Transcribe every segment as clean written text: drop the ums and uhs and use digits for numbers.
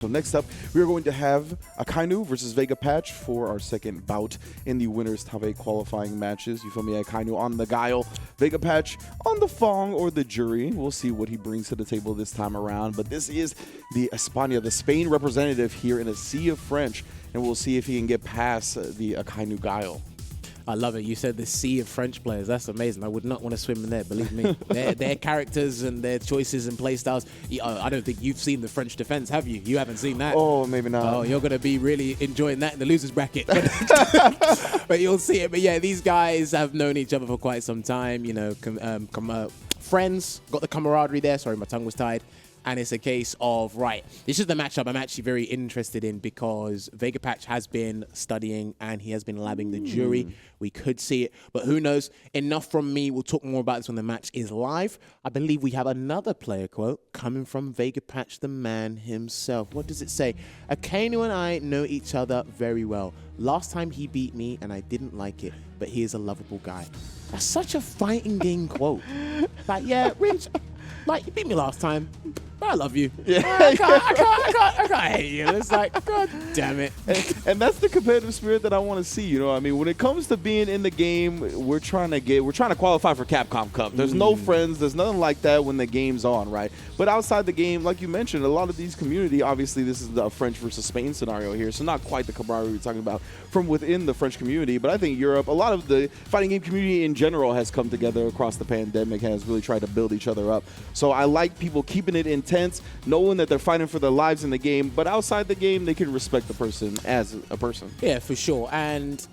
So next up, we are going to have Akainu versus Vegapatch for our second bout in the winners top 8 qualifying matches. You feel me? Akainu on the Guile, Vegapatch on the Fong or the Juri. We'll see what he brings to the table this time around. But this is the España, the Spain representative here in a sea of French, and we'll see if he can get past the Akainu Guile. I love it. You said the sea of French players. That's amazing. I would not want to swim in there, believe me. Their characters and their choices and playstyles. I don't think you've seen the French defense, have you? You haven't seen that. Oh, maybe not. Oh, you're going to be really enjoying that in the losers bracket. But you'll see it. But yeah, these guys have known each other for quite some time. You know, friends. Got the camaraderie there. Sorry, my tongue was tied. And it's a case of, right, this is the matchup I'm actually very interested in because Vegapatch has been studying and he has been labbing the Juri. We could see it, but who knows? Enough from me. We'll talk more about this when the match is live. I believe we have another player quote coming from Vegapatch, the man himself. What does it say? Akainu and I know each other very well. Last time he beat me and I didn't like it, but he is a lovable guy. That's such a fighting game quote. Like, yeah, Rich, like, you beat me last time. I love you. Yeah. I can't hate you. It's like, God damn it. And that's the competitive spirit that I want to see. You know, I mean, when it comes to being in the game, we're trying to qualify for Capcom Cup. There's no friends. There's nothing like that when the game's on, right? But outside the game, like you mentioned, a lot of these community, obviously this is the French versus Spain scenario here, so not quite the camaraderie we're talking about from within the French community. But I think Europe, a lot of the fighting game community in general has come together across the pandemic, has really tried to build each other up. So I like people keeping it intense, knowing that they're fighting for their lives in the game, but outside the game, they can respect the person as a person. Yeah, for sure. And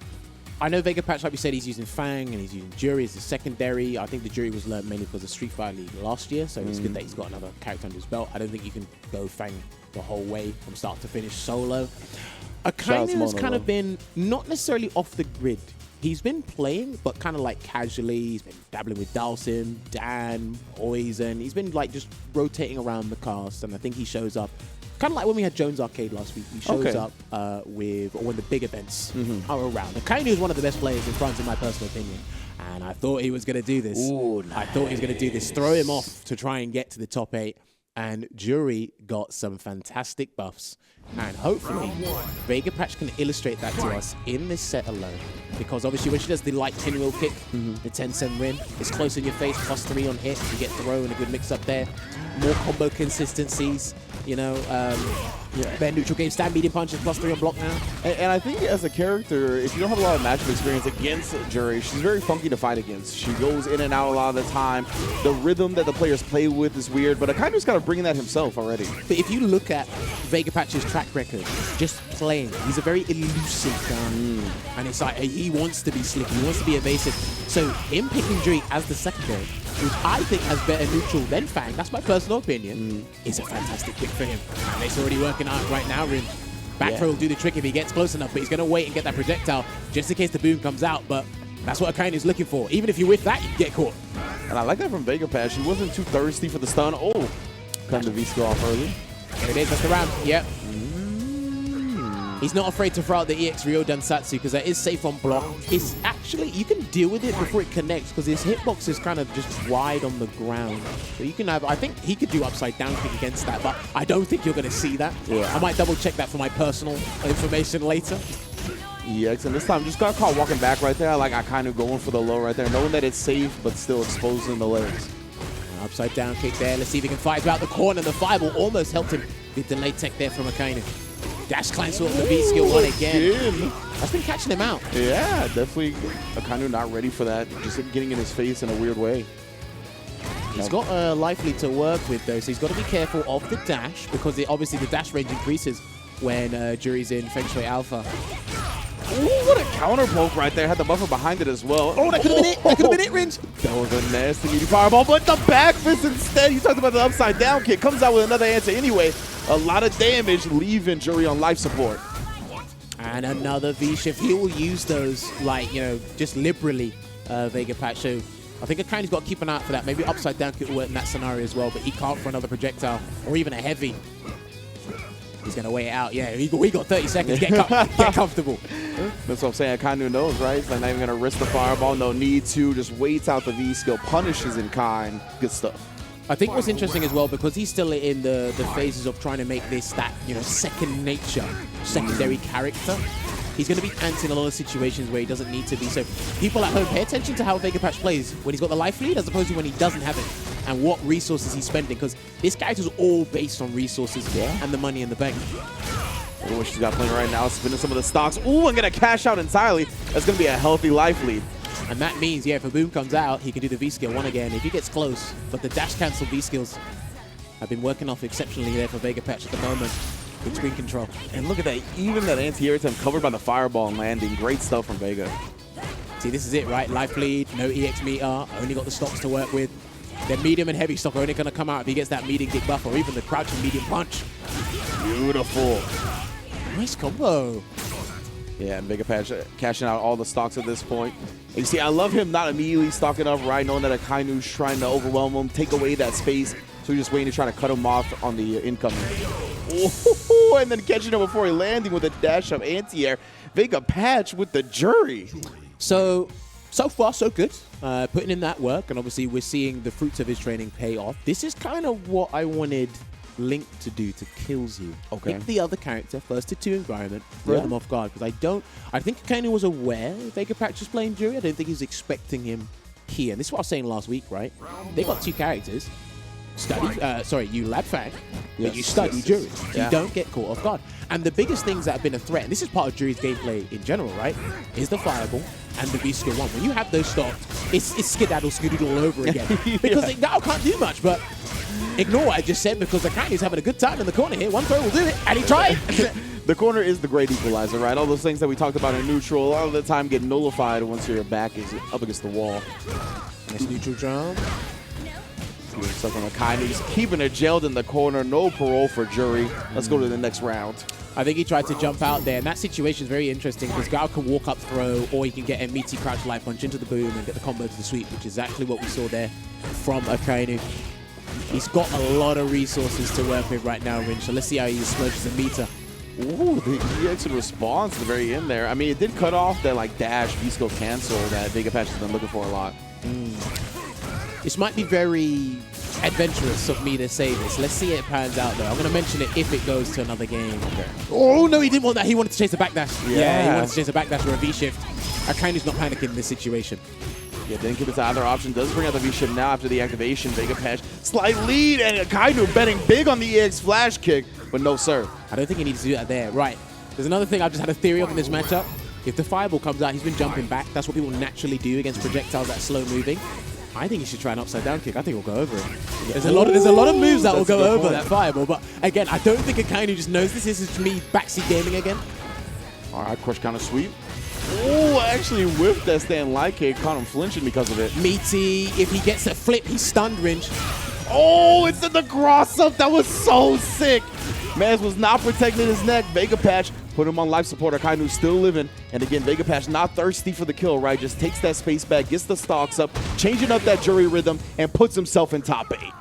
I know Vegapatch, like we said, he's using Fang and he's using Juri as a secondary. I think the Juri was learned mainly because of Street Fighter League last year, so it's good that he's got another character under his belt. I don't think you can go Fang the whole way from start to finish solo. Akainu has kind of been not necessarily off the grid. He's been playing, but kind of like casually. He's been dabbling with Dalsim, Dan, Oizen. He's been like just rotating around the cast, and I think he shows up kind of like when we had Jones Arcade last week. He shows up when the big events are around. Akainu is one of the best players in France, in my personal opinion. And I thought he was going to do this. Ooh, nice. I thought he was going to do this. Throw him off to try and get to the top 8. And Juri got some fantastic buffs. And hopefully, Vegapatch can illustrate that to us in this set alone. Because obviously, when she does the light pinwheel kick, the 10-cent win, it's close in your face, +3 on hit. You get throw and a good mix up there. More combo consistencies, you know. Better neutral game stand, medium punches, +3 on block now. And I think as a character, if you don't have a lot of matchup experience against Juri, she's very funky to fight against. She goes in and out a lot of the time. The rhythm that the players play with is weird, but Akainu's kind of bringing that himself already. But if you look at Vegapatch's track record, just playing, he's a very elusive guy. And it's like, he wants to be slick, he wants to be evasive. So him picking Juri as the secondary, which I think has better neutral than Fang, that's my personal opinion, is a fantastic pick for him. And it's already working out right now, Rin. Back throw will do the trick if he gets close enough, but he's going to wait and get that projectile just in case the boom comes out. But that's what Akainu is looking for. Even if you whiff that, you get caught. And I like that from Vegapatch. He wasn't too thirsty for the stun. Oh, cut the V-skill off early. There it is, that's the round. Yep. He's not afraid to throw out the EX Ryo Dansatsu because that is safe on block. It's actually, you can deal with it before it connects because his hitbox is kind of just wide on the ground. So you can have, I think he could do upside down kick against that, but I don't think you're going to see that. Yeah. I might double check that for my personal information later. EX, and this time just got caught walking back right there. I like Akainu going for the low right there, knowing that it's safe, but still exposing the legs. Upside down kick there. Let's see if he can fight out the corner. The fireball almost helped him. Good delay tech there from Akainu. Dash climb sort of the V-skill one again. That's been catching him out. Yeah, definitely Akainu not ready for that. Just getting in his face in a weird way. He's got life lead to work with though, so he's got to be careful of the dash because obviously the dash range increases when Juri's in Feng Shui Alpha. Ooh, what a counter poke right there. Had the buffer behind it as well. Oh, that could have been it. That could have been it, Ringe. That was a nasty meaty fireball, but the back fist instead. You talked about the upside down kick. Comes out with another answer anyway. A lot of damage, leaving Juri on life support. And another V-shift. He will use those, like, you know, just liberally, Vegapatch. So I think Akainu's got to keep an eye out for that. Maybe upside down could work in that scenario as well, but he can't for another projectile or even a heavy. He's going to wait it out. Yeah, we got 30 seconds. Get comfortable. That's what I'm saying. Akainu knows, right? He's like not even going to risk the fireball. No need to. Just waits out the V-skill. Punishes in kind. Good stuff. I think what's interesting as well, because he's still in the phases of trying to make this that, second nature, secondary character. He's going to be antsy in a lot of situations where he doesn't need to be. So people at home, pay attention to how Vegapatch plays when he's got the life lead as opposed to when he doesn't have it, and what resources he's spending, because this character's all based on resources and the money in the bank. Look at what she's got playing right now, spinning some of the stocks. Ooh, I'm going to cash out entirely. That's going to be a healthy life lead. And that means, if a boom comes out, he can do the V-skill one again if he gets close. But the dash cancel V-skills have been working off exceptionally there for Vegapatch at the moment. Good screen control. And look at that, even that anti-air attempt covered by the fireball and landing. Great stuff from Vega. See, this is it, right? Life lead, no EX meter, only got the stocks to work with. The medium and heavy stock are only going to come out if he gets that medium kick buff or even the crouching medium punch. Beautiful. Nice combo. Yeah, and Vegapatch cashing out all the stocks at this point. And you see, I love him not immediately stocking up, right? Knowing that Akainu's trying to overwhelm him, take away that space. So he's just waiting to try to cut him off on the incoming. Oh, and then catching him before he landing with a dash of anti-air. Vegapatch with the Juri. So far, so good. Putting in that work, and obviously we're seeing the fruits of his training pay off. This is kind of what I wanted Link to do to Kills You. Okay. Pick the other character, first to 2 environment, throw them off guard, because I think Akainu was aware Vegapatch was playing Juri. I don't think he was expecting him here. And this is what I was saying last week, right? They got 2 characters. You lab fang, but you study Juri. You don't get caught off guard. And the biggest things that have been a threat, and this is part of Juri's gameplay in general, right, is the fireball and the V-skill 1. When you have those stocked, it's skedaddle, skedoodle all over again. Because it now can't do much, but ignore what I just said, because Akainu's having a good time in the corner here. One throw will do it, and he tried. The corner is the great equalizer, right? All those things that we talked about in neutral, a lot of the time get nullified once your back is up against the wall. Nice neutral jump. Stuck on Akainu. He's keeping it jailed in the corner. No parole for Juri. Let's go to the next round. I think he tried to jump out there, and that situation is very interesting because Guile can walk up throw, or he can get a meaty crouch light punch into the boom and get the combo to the sweep, which is exactly what we saw there from Akainu. He's got a lot of resources to work with right now, Rinch, so let's see how he splurges the meter. Ooh, the exit response at the very end there. I mean, it did cut off that dash V-skill cancel that Vegapatch has been looking for a lot. This might be very adventurous of me to say this. Let's see it pans out, though. I'm going to mention it if it goes to another game. Okay. Oh, no, he didn't want that. He wanted to chase a backdash. Yeah, he wanted to chase a backdash or a V-shift. Akainu's not panicking in this situation. Yeah, didn't give it to either option. Does bring out the V-shift now after the activation. Vegapatch, slight lead, and Akainu betting big on the EX flash kick, but no, sir. I don't think he needs to do that there. Right. There's another thing I've just had a theory of in this matchup. If the fireball comes out, he's been jumping back. That's what people naturally do against projectiles that are slow moving. I think he should try an upside down kick. I think he'll go over it. There's a lot of moves that will go over that fireball, but again, I don't think Akainu just knows this. This is me backseat gaming again. All right, crush counter sweep. Oh, actually whiffed that stand light kick, caught him flinching because of it. Meaty, if he gets a flip, he's stunned, Rinch. Oh, it's in the cross up. That was so sick. Maz was not protecting his neck. Vegapatch put him on life support. Akainu still living. And again, Vegapatch not thirsty for the kill, right? Just takes that space back, gets the stocks up, changing up that Juri rhythm, and puts himself in top 8.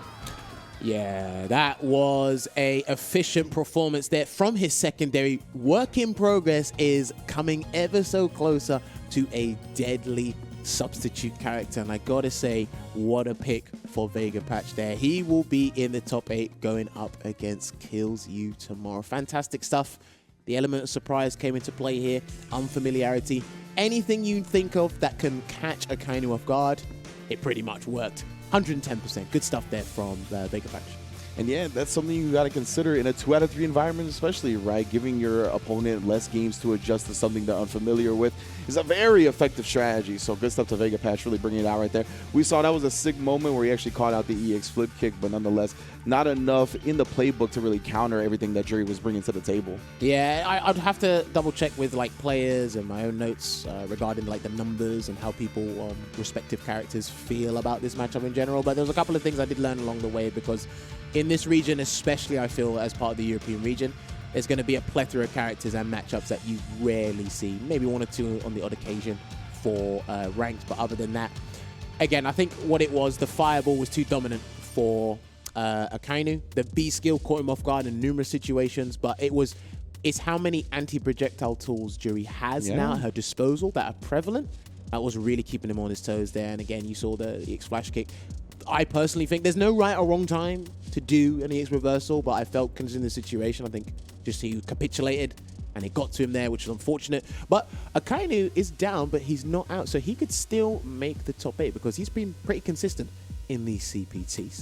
Yeah, that was a efficient performance there from his secondary. Work in progress is coming ever so closer to a deadly substitute character. And I gotta say, what a pick for Vegapatch there. He will be in the top 8 going up against Kills You tomorrow. Fantastic stuff. The element of surprise came into play here. Unfamiliarity. Anything you think of that can catch Akainu off guard, it pretty much worked. 110%. Good stuff there from Vegapatch. And yeah, that's something you got to consider in a 2 out of 3 environment, especially, right? Giving your opponent less games to adjust to something they're unfamiliar with is a very effective strategy. So good stuff to Vegapatch, really bringing it out right there. We saw that was a sick moment where he actually caught out the EX flip kick, but nonetheless, not enough in the playbook to really counter everything that Juri was bringing to the table. Yeah, I'd have to double check with players and my own notes regarding the numbers and how people respective characters feel about this matchup in general. But there's a couple of things I did learn along the way, because in this region, especially I feel as part of the European region, there's going to be a plethora of characters and matchups that you rarely see. Maybe 1 or 2 on the odd occasion for ranked, but other than that, again, I think what it was, the fireball was too dominant for Akainu. The B skill caught him off guard in numerous situations, but it's how many anti-projectile tools Juri has now at her disposal that are prevalent. That was really keeping him on his toes there. And again, you saw the EX flash kick. I personally think there's no right or wrong time to do an EX reversal, but I felt, considering the situation, I think just he capitulated and it got to him there, which is unfortunate. But Akainu is down, but he's not out, so he could still make the top 8 because he's been pretty consistent in these CPTs.